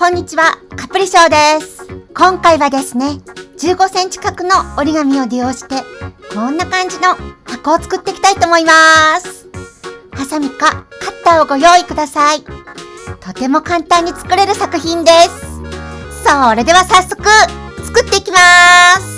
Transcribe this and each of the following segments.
こんにちは、カプリショーです。今回はですね、15センチ角の折り紙を利用して、こんな感じの箱を作っていきたいと思います。ハサミかカッターをご用意ください。とても簡単に作れる作品です。それでは早速、作っていきます。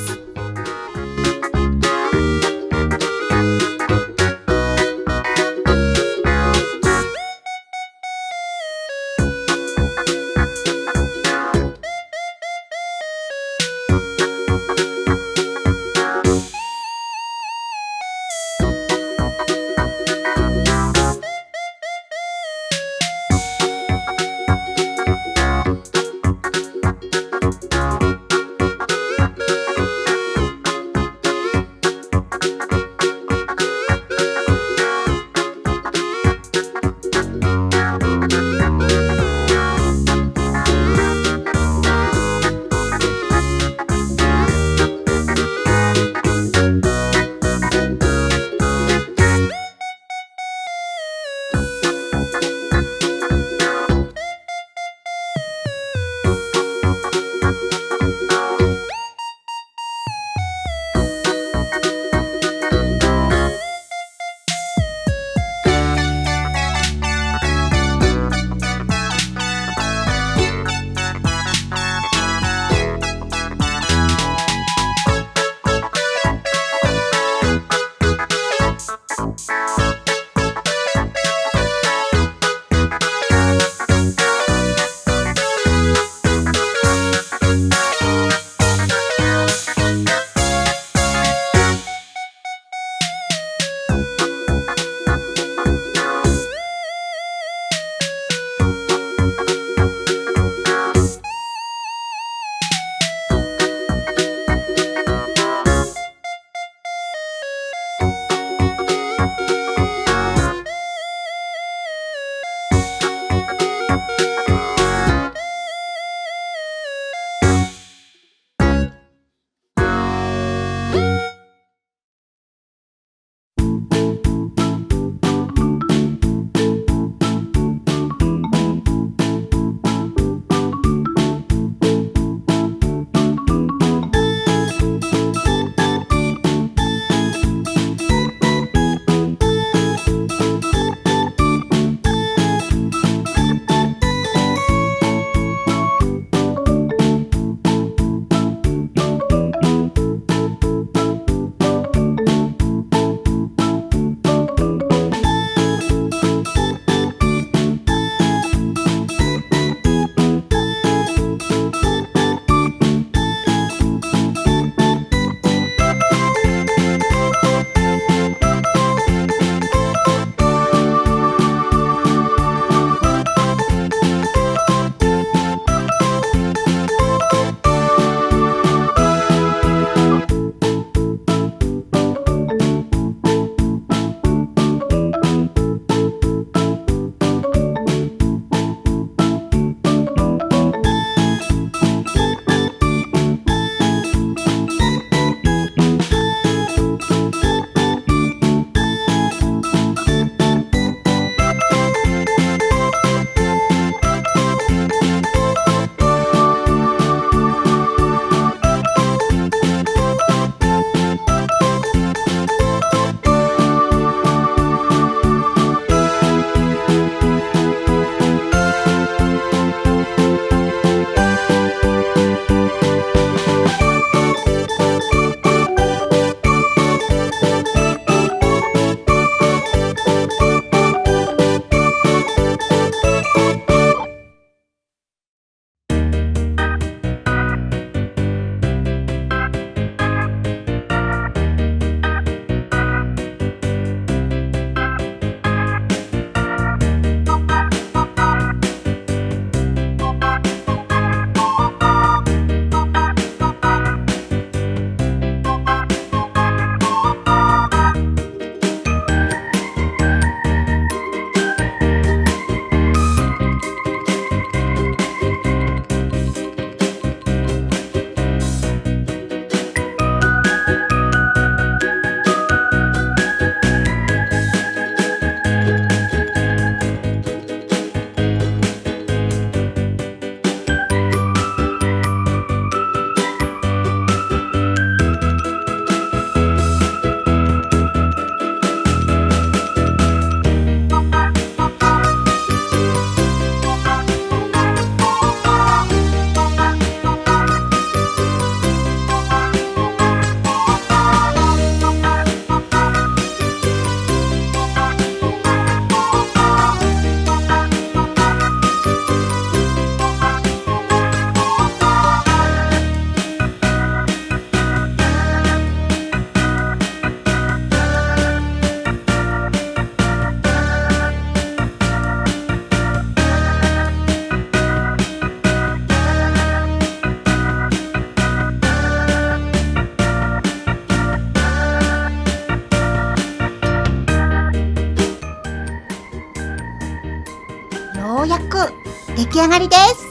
ようやく出来上がりです。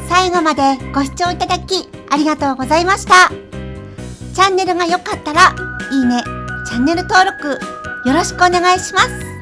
最後までご視聴いただきありがとうございました。チャンネルが良かったらいいね、チャンネル登録よろしくお願いします。